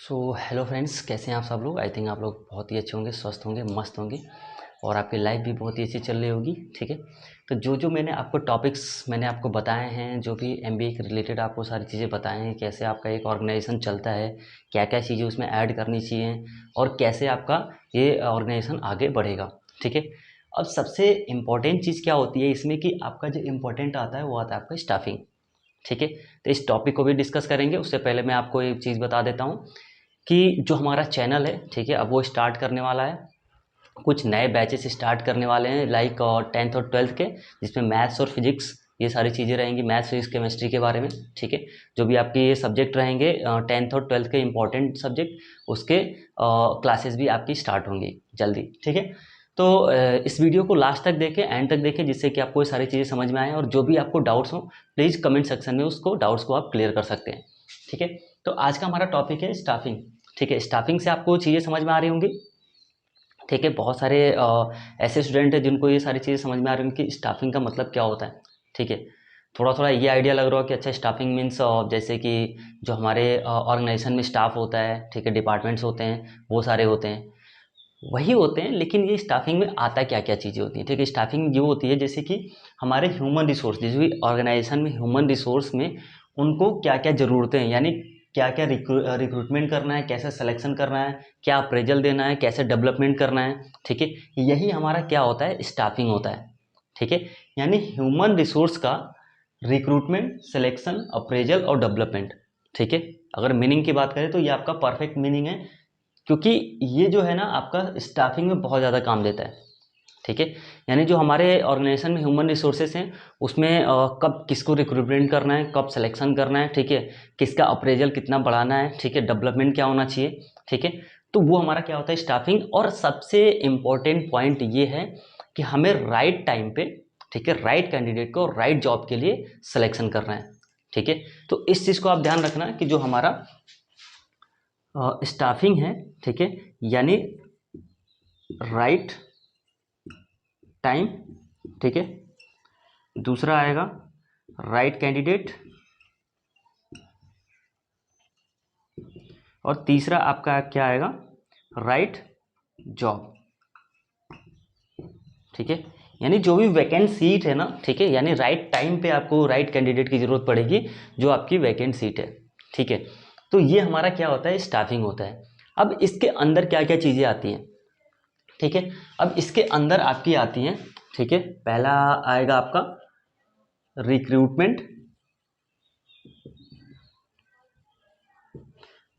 Hello friends, कैसे हैं आप सब लोग। आई थिंक आप लोग बहुत ही अच्छे होंगे, स्वस्थ होंगे, मस्त होंगे और आपकी लाइफ भी बहुत ही अच्छी चल रही होगी। ठीक है, तो जो मैंने आपको टॉपिक्स मैंने आपको बताए हैं, जो भी एमबीए के रिलेटेड आपको सारी चीज़ें बताए हैं, कैसे आपका एक ऑर्गेनाइजेशन चलता है, क्या क्या चीज़ें उसमें ऐड करनी चाहिए और कैसे आपका ये ऑर्गेनाइजेशन आगे बढ़ेगा। ठीक है, अब सबसे इम्पॉर्टेंट चीज़ क्या होती है इसमें कि आपका जो इम्पोर्टेंट आता है वो आता है आपका स्टाफिंग। ठीक है, तो इस टॉपिक को भी डिस्कस करेंगे। उससे पहले मैं आपको एक चीज़ बता देता हूँ कि जो हमारा चैनल है, ठीक है, अब वो स्टार्ट करने वाला है। कुछ नए बैचेस स्टार्ट करने वाले हैं, लाइक 10th और 12th के, जिसमें मैथ्स और फिजिक्स ये सारी चीज़ें रहेंगी, मैथ्स फिजिक्स केमिस्ट्री के बारे में। ठीक है, जो भी आपके ये सब्जेक्ट रहेंगे 10th और 12th के इंपॉर्टेंट सब्जेक्ट, उसके क्लासेस भी आपकी स्टार्ट होंगी जल्दी। ठीक है, तो इस वीडियो को लास्ट तक देखें, एंड तक देखें, जिससे कि आपको ये सारी चीज़ें समझ में आए और जो भी आपको डाउट्स हो प्लीज़ कमेंट सेक्शन में उसको डाउट्स को आप क्लियर कर सकते हैं। ठीक है, तो आज का हमारा टॉपिक है स्टाफिंग। ठीक है, स्टाफिंग से आपको चीज़ें समझ में आ रही होंगी। ठीक है, बहुत सारे ऐसे स्टूडेंट हैं जिनको ये सारी चीज़ें समझ में आ रही होंगी कि स्टाफिंग का मतलब क्या होता है। ठीक है, थोड़ा थोड़ा ये आइडिया लग रहा हो कि अच्छा स्टाफिंग मीन्स जैसे कि जो हमारे ऑर्गेनाइजेशन में स्टाफ होता है, ठीक है, डिपार्टमेंट्स होते हैं, वो सारे होते हैं, वही होते हैं। लेकिन ये स्टाफिंग में आता क्या क्या चीज़ें होती हैं। ठीक है, स्टाफिंग ये होती है जैसे कि हमारे ह्यूमन रिसोर्स, जिस भी ऑर्गेनाइजेशन में ह्यूमन रिसोर्स में उनको क्या क्या ज़रूरतें हैं, यानी क्या क्या रिक्रूटमेंट करना है, कैसे सिलेक्शन करना है, क्या अप्रेजल देना है, कैसे डेवलपमेंट करना है। ठीक है, यही हमारा क्या होता है, स्टाफिंग होता है। ठीक है, यानी ह्यूमन रिसोर्स का रिक्रूटमेंट, सिलेक्शन, अप्रेजल और डेवलपमेंट। ठीक है, अगर मीनिंग की बात करें तो ये आपका परफेक्ट मीनिंग है, क्योंकि ये जो है ना आपका स्टाफिंग में बहुत ज़्यादा काम देता है। ठीक है, यानी जो हमारे ऑर्गेनाइजेशन में ह्यूमन रिसोर्सेज हैं उसमें कब किसको रिक्रूटमेंट करना है, कब सिलेक्शन करना है, ठीक है, किसका अप्रेजल कितना बढ़ाना है, ठीक है, डेवलपमेंट क्या होना चाहिए। ठीक है, तो वो हमारा क्या होता है, स्टाफिंग। और सबसे इम्पोर्टेंट पॉइंट ये है कि हमें राइट टाइम पे, ठीक है, राइट कैंडिडेट को राइट जॉब के लिए सिलेक्शन करना है। ठीक है, तो इस चीज़ को आप ध्यान रखना कि जो हमारा स्टाफिंग है, ठीक है, यानी राइट टाइम, ठीक है, दूसरा आएगा राइट कैंडिडेट और तीसरा आपका क्या आएगा, राइट जॉब। ठीक है, यानी जो भी वैकेंट सीट है ना, ठीक है, यानी राइट टाइम पे आपको राइट कैंडिडेट की ज़रूरत पड़ेगी जो आपकी वैकेंट सीट है। ठीक है, तो ये हमारा क्या होता है, स्टाफिंग होता है। अब इसके अंदर क्या क्या चीज़ें आती हैं। ठीक है, अब इसके अंदर आपकी आती हैं, ठीक है, पहला आएगा आपका रिक्रूटमेंट,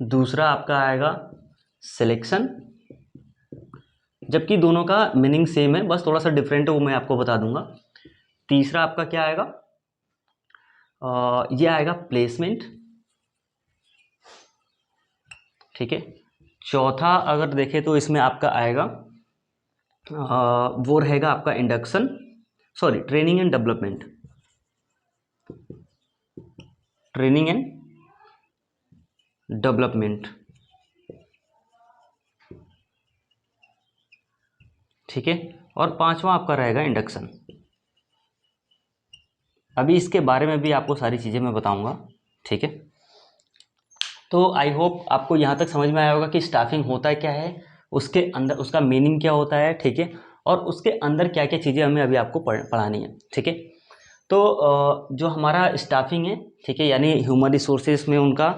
दूसरा आपका आएगा सिलेक्शन, जबकि दोनों का मीनिंग सेम है, बस थोड़ा सा डिफरेंट है, वो मैं आपको बता दूंगा। तीसरा आपका क्या आएगा, ये आएगा प्लेसमेंट। ठीक है, चौथा अगर देखें तो इसमें आपका आएगा वो रहेगा आपका induction, sorry, training and development, training and development. ठीक है, और पांचवा आपका रहेगा इंडक्शन। अभी इसके बारे में भी आपको सारी चीज़ें मैं बताऊंगा। ठीक है, तो आई होप आपको यहाँ तक समझ में आया होगा कि स्टाफिंग होता है क्या है, उसके अंदर उसका मीनिंग क्या होता है। ठीक है, और उसके अंदर क्या क्या चीज़ें हमें अभी आपको पढ़ानी है। ठीक है, तो जो हमारा स्टाफिंग है, ठीक है, यानी ह्यूमन रिसोर्सेज में उनका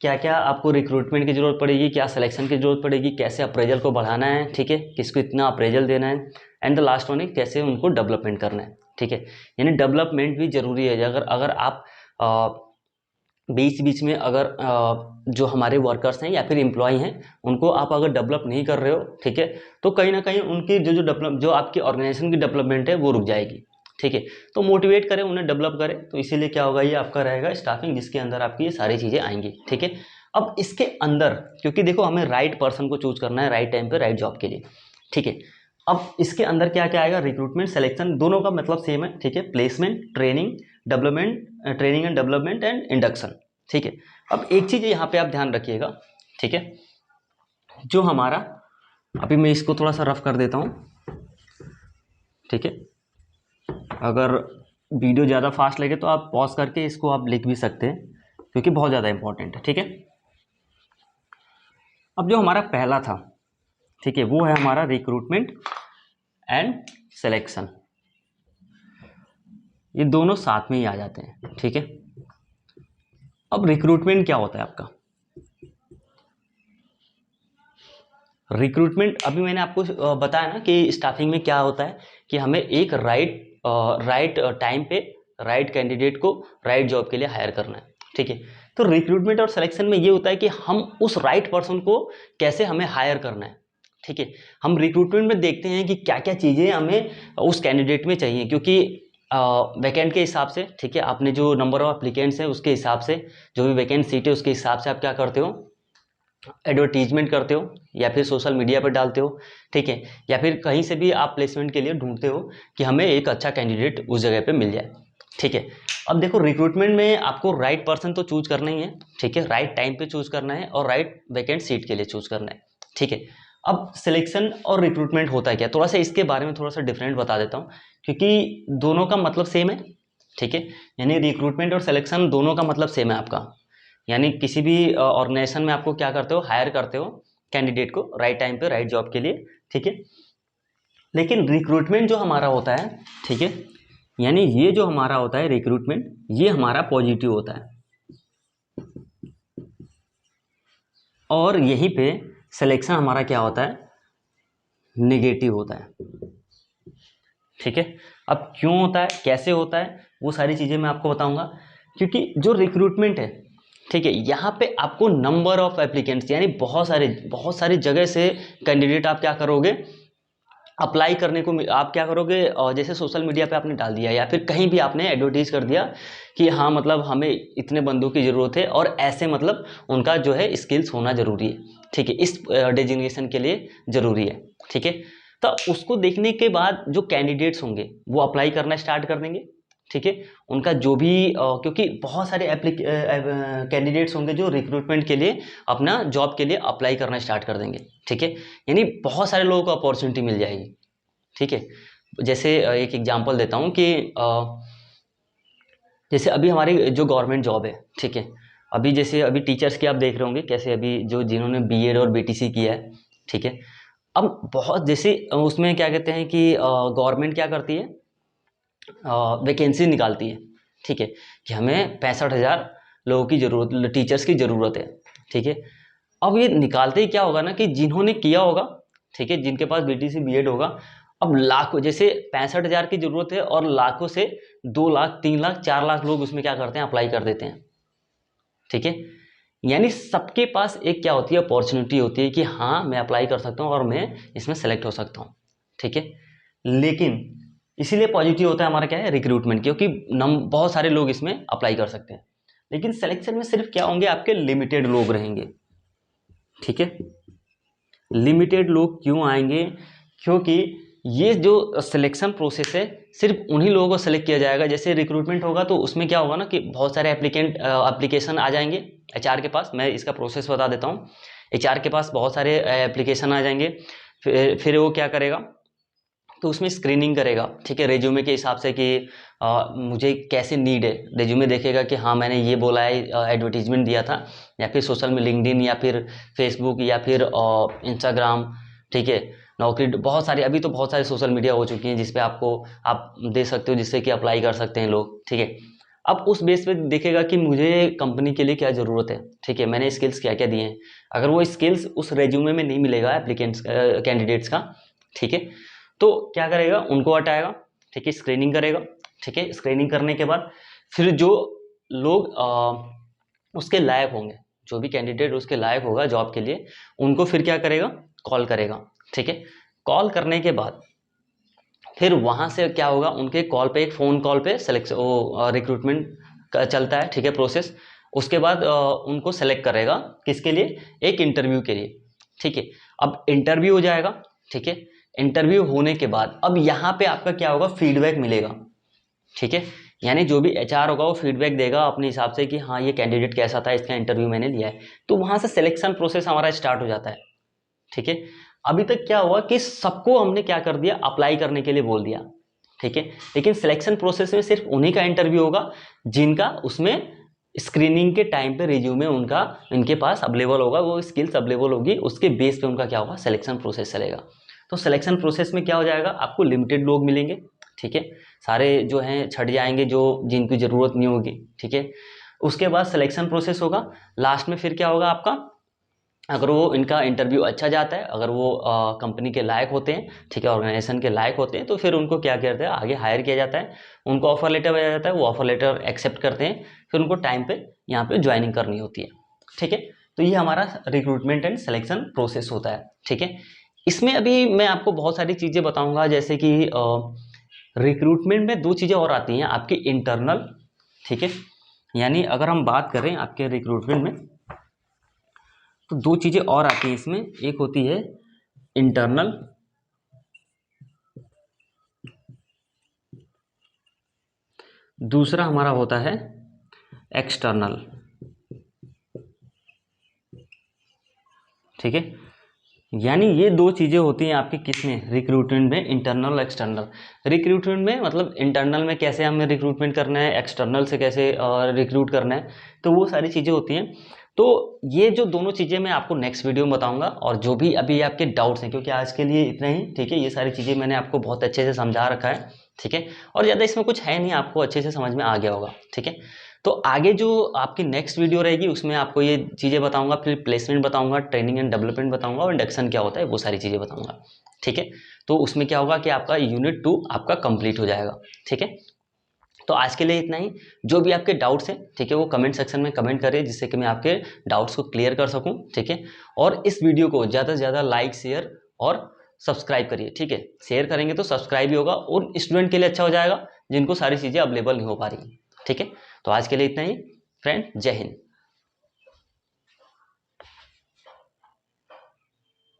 क्या क्या आपको रिक्रूटमेंट की ज़रूरत पड़ेगी, क्या सिलेक्शन की ज़रूरत पड़ेगी, कैसे अप्रेजल को बढ़ाना है, ठीक है, किसको इतना अप्रेजल देना है, एंड द लास्ट वन है कैसे उनको डेवलपमेंट करना है। ठीक है, यानी डेवलपमेंट भी ज़रूरी है। अगर अगर आप बीच बीच में अगर जो हमारे वर्कर्स हैं या फिर एम्प्लॉय हैं उनको आप अगर डेवलप नहीं कर रहे हो, ठीक है, तो कहीं ना कहीं उनकी जो आपकी ऑर्गेनाइजेशन की डेवलपमेंट है वो रुक जाएगी। ठीक है, तो मोटिवेट करें, उन्हें डेवलप करें, तो इसीलिए क्या होगा, ये आपका रहेगा स्टाफिंग, जिसके अंदर आपकी ये सारी चीज़ें आएंगी। ठीक है, अब इसके अंदर क्योंकि देखो हमें राइट पर्सन को चूज करना है राइट टाइम पे राइट जॉब के लिए। ठीक है, अब इसके अंदर क्या क्या आएगा, रिक्रूटमेंट, सिलेक्शन, दोनों का मतलब सेम है। ठीक है, placement, training, development, training and development and induction. ठीक है, अब एक चीज़ यहाँ पे आप ध्यान रखिएगा। ठीक है, जो हमारा, अभी मैं इसको थोड़ा सा रफ कर देता हूँ। ठीक है, अगर वीडियो ज़्यादा फास्ट लगे तो आप पॉज करके इसको आप लिख भी सकते हैं, क्योंकि बहुत ज़्यादा इंपॉर्टेंट है। ठीक है, अब जो हमारा पहला था, ठीक है, वो है हमारा रिक्रूटमेंट एंड सिलेक्शन। ये दोनों साथ में ही आ जाते हैं, ठीक है। अब रिक्रूटमेंट क्या होता है आपका? रिक्रूटमेंट अभी मैंने आपको बताया ना कि स्टाफिंग में क्या होता है कि हमें एक राइट टाइम पे राइट कैंडिडेट को राइट जॉब के लिए हायर करना है, ठीक है। तो रिक्रूटमेंट और सिलेक्शन में ये होता है कि हम उस राइट पर्सन को कैसे हमें हायर करना है, ठीक है। हम रिक्रूटमेंट में देखते हैं कि क्या क्या चीज़ें हमें उस कैंडिडेट में चाहिए, क्योंकि वैकेंट के हिसाब से, ठीक है, आपने जो नंबर ऑफ एप्लीकेंट्स हैं उसके हिसाब से, जो भी वैकेंट सीट है उसके हिसाब से आप क्या करते हो, एडवर्टीजमेंट करते हो या फिर सोशल मीडिया पर डालते हो, ठीक है, या फिर कहीं से भी आप प्लेसमेंट के लिए ढूंढते हो कि हमें एक अच्छा कैंडिडेट उस जगह पे मिल जाए, ठीक है। अब देखो रिक्रूटमेंट में आपको राइट पर्सन तो चूज करना ही है, ठीक है, राइट टाइम पे चूज करना है और राइट वैकेंट सीट के लिए चूज करना है, ठीक है। अब सिलेक्शन और रिक्रूटमेंट होता है क्या, थोड़ा सा इसके बारे में थोड़ा सा डिफरेंट बता देता हूँ, क्योंकि दोनों का मतलब सेम है, ठीक है। यानी रिक्रूटमेंट और सिलेक्शन दोनों का मतलब सेम है आपका। यानी किसी भी ऑर्गेनाइजेशन में आपको क्या करते हो, हायर करते हो कैंडिडेट को राइट टाइम पे राइट जॉब के लिए, ठीक है। लेकिन रिक्रूटमेंट जो हमारा होता है, ठीक है, यानी ये जो हमारा होता है रिक्रूटमेंट, ये हमारा पॉजिटिव होता है, और यहीं पे सिलेक्शन हमारा क्या होता है, नेगेटिव होता है, ठीक है। अब क्यों होता है, कैसे होता है, वो सारी चीज़ें मैं आपको बताऊंगा। क्योंकि जो रिक्रूटमेंट है, ठीक है, यहाँ पे आपको नंबर ऑफ एप्लीकेंट्स यानी बहुत सारी जगह से कैंडिडेट आप क्या करोगे, अप्लाई करने को आप क्या करोगे, जैसे सोशल मीडिया पे आपने डाल दिया या फिर कहीं भी आपने एडवर्टीज कर दिया कि हाँ मतलब हमें इतने बंदों की ज़रूरत है और ऐसे मतलब उनका जो है स्किल्स होना ज़रूरी है, ठीक है, इस डेजिग्नेशन के लिए ज़रूरी है, ठीक है। तो उसको देखने के बाद जो कैंडिडेट्स होंगे वो अप्लाई करना स्टार्ट कर देंगे, ठीक है। उनका जो भी क्योंकि बहुत सारे कैंडिडेट्स होंगे जो रिक्रूटमेंट के लिए अपना जॉब के लिए अप्लाई करना स्टार्ट कर देंगे, ठीक है। यानी बहुत सारे लोगों को अपॉर्चुनिटी मिल जाएगी, ठीक है। जैसे एक एग्जांपल देता हूँ कि जैसे अभी हमारी जो गवर्नमेंट जॉब है, ठीक है, अभी जैसे अभी टीचर्स की आप देख रहे होंगे कैसे, अभी जो जिन्होंने बीएड और बीटीसी किया है, ठीक है। अब बहुत जैसे उसमें क्या कहते हैं कि गवर्नमेंट क्या करती है, वैकेंसी निकालती है, ठीक है, कि हमें 65,000 लोगों की ज़रूरत, टीचर्स की ज़रूरत है, ठीक है। अब ये निकालते ही क्या होगा ना कि जिन्होंने किया होगा, ठीक है, जिनके पास बीटीसी बीएड होगा, अब लाखों, जैसे 65,000 की ज़रूरत है और लाखों से 2 लाख 3 लाख 4 लाख लोग उसमें क्या करते हैं, अप्लाई कर देते हैं, ठीक है। यानी सबके पास एक क्या होती है, अपॉर्चुनिटी होती है कि हाँ मैं अप्लाई कर सकता हूँ और मैं इसमें सेलेक्ट हो सकता हूँ, ठीक है। लेकिन इसीलिए पॉजिटिव होता है हमारा क्या है, रिक्रूटमेंट, क्योंकि बहुत सारे लोग इसमें अप्लाई कर सकते हैं। लेकिन सिलेक्शन में सिर्फ क्या होंगे, आपके लिमिटेड लोग रहेंगे, ठीक है। लिमिटेड लोग क्यों आएंगे, क्योंकि ये जो सिलेक्शन प्रोसेस है सिर्फ उन्हीं लोगों को सेलेक्ट किया जाएगा। जैसे रिक्रूटमेंट होगा तो उसमें क्या होगा ना कि बहुत सारे एप्लीकेशन आ जाएंगे एचआर के पास। मैं इसका प्रोसेस बता देता हूँ। एचआर के पास बहुत सारे एप्लीकेशन आ जाएंगे, फिर वो क्या करेगा, तो उसमें स्क्रीनिंग करेगा, ठीक है, रेज्यूमे के हिसाब से कि मुझे कैसे नीड है। रेज्यूमे देखेगा कि हाँ मैंने ये बोला है, एडवर्टीजमेंट दिया था, या फिर सोशल में लिंक्डइन या फिर फेसबुक या फिर इंस्टाग्राम, ठीक है, नौकरी, बहुत सारी, अभी तो बहुत सारी सोशल मीडिया हो चुकी हैं जिसपे आप दे सकते हो, जिससे कि अप्लाई कर सकते हैं लोग, ठीक है। अब उस बेस पे देखेगा कि मुझे कंपनी के लिए क्या ज़रूरत है, ठीक है, मैंने स्किल्स क्या क्या दिए हैं। अगर वो स्किल्स उस रेज्यूमे में नहीं मिलेगा एप्लीकेंट्स कैंडिडेट्स का, ठीक है, तो क्या करेगा, उनको हटाएगा, ठीक है, स्क्रीनिंग करेगा, ठीक है। स्क्रीनिंग करने के बाद फिर जो लोग उसके लायक होंगे, जो भी कैंडिडेट उसके लायक होगा जॉब के लिए, उनको फिर क्या करेगा, कॉल करेगा, ठीक है। कॉल करने के बाद फिर वहाँ से क्या होगा, उनके कॉल पे, एक फ़ोन कॉल पे सेलेक्ट वो रिक्रूटमेंट का चलता है, ठीक है, प्रोसेस। उसके बाद उनको सेलेक्ट करेगा किसके लिए, एक इंटरव्यू के लिए, ठीक है। अब इंटरव्यू हो जाएगा, ठीक है। इंटरव्यू होने के बाद अब यहाँ पे आपका क्या होगा, फीडबैक मिलेगा, ठीक है। यानी जो भी एचआर होगा वो फीडबैक देगा अपने हिसाब से कि हाँ ये कैंडिडेट कैसा था, इसका इंटरव्यू मैंने लिया है, तो वहाँ से सिलेक्शन प्रोसेस हमारा स्टार्ट हो जाता है, ठीक है। अभी तक क्या हुआ कि सबको हमने क्या कर दिया, अप्लाई करने के लिए बोल दिया, ठीक है। लेकिन सिलेक्शन प्रोसेस में सिर्फ उन्हीं का इंटरव्यू होगा जिनका उसमें स्क्रीनिंग के टाइम पे रिज्यूमे उनका इनके पास अवेलेबल होगा, वो स्किल्स अवेलेबल होगी, उसके बेस पे उनका क्या होगा, सिलेक्शन प्रोसेस चलेगा। तो सिलेक्शन प्रोसेस में क्या हो जाएगा, आपको लिमिटेड लोग मिलेंगे, ठीक है, सारे जो हैं छट जाएंगे जो जिनकी ज़रूरत नहीं होगी, ठीक है। उसके बाद सिलेक्शन प्रोसेस होगा, लास्ट में फिर क्या होगा आपका, अगर वो इनका इंटरव्यू अच्छा जाता है, अगर वो कंपनी के लायक होते हैं, ठीक है, ऑर्गेनाइजेशन के लायक होते हैं, तो फिर उनको क्या करते हैं, आगे हायर किया जाता है, उनको ऑफर लेटर भेजा जाता है, वो ऑफर लेटर एक्सेप्ट करते हैं, फिर उनको टाइम पे यहाँ पे ज्वाइनिंग करनी होती है, ठीक है। तो ये हमारा रिक्रूटमेंट एंड सिलेक्शन प्रोसेस होता है, ठीक है। इसमें अभी मैं आपको बहुत सारी चीज़ें बताऊँगा, जैसे कि रिक्रूटमेंट में दो चीज़ें और आती हैं आपकी, इंटरनल, ठीक है, यानी अगर हम बात करें आपके रिक्रूटमेंट में तो दो चीज़ें और आती हैं इसमें, एक होती है इंटरनल, दूसरा हमारा होता है एक्सटर्नल, ठीक है। यानी ये दो चीज़ें होती हैं आपकी किसमें, रिक्रूटमेंट में, इंटरनल और एक्सटर्नल। रिक्रूटमेंट में मतलब इंटरनल में कैसे हमें रिक्रूटमेंट करना है, एक्सटर्नल से कैसे रिक्रूट करना है, तो वो सारी चीज़ें होती हैं। तो ये जो दोनों चीज़ें मैं आपको नेक्स्ट वीडियो में बताऊंगा, और जो भी अभी आपके डाउट्स हैं, क्योंकि आज के लिए इतना ही, ठीक है, ये सारी चीज़ें मैंने आपको बहुत अच्छे से समझा रखा है, ठीक है, और ज़्यादा इसमें कुछ है नहीं, आपको अच्छे से समझ में आ गया होगा, ठीक है। तो आगे जो आपकी नेक्स्ट वीडियो रहेगी उसमें आपको ये चीज़ें बताऊंगा, फिर प्लेसमेंट बताऊंगा, ट्रेनिंग एंड डेवलपमेंट बताऊंगा, और इंडक्शन क्या होता है वो सारी चीज़ें बताऊंगा, ठीक है। तो उसमें क्या होगा कि आपका यूनिट 2 आपका कंप्लीट हो जाएगा, ठीक है। तो आज के लिए इतना ही, जो भी आपके डाउट्स हैं, ठीक है, वो कमेंट सेक्शन में कमेंट करिए, जिससे कि मैं आपके डाउट्स को क्लियर कर सकूं, ठीक है। और इस वीडियो को ज़्यादा से ज़्यादा लाइक, शेयर और सब्सक्राइब करिए, ठीक है। शेयर करेंगे तो सब्सक्राइब भी होगा, और स्टूडेंट के लिए अच्छा हो जाएगा जिनको सारी चीज़ें अवेलेबल नहीं हो पा रही, ठीक है। तो आज के लिए इतना ही फ्रेंड, जय हिंद।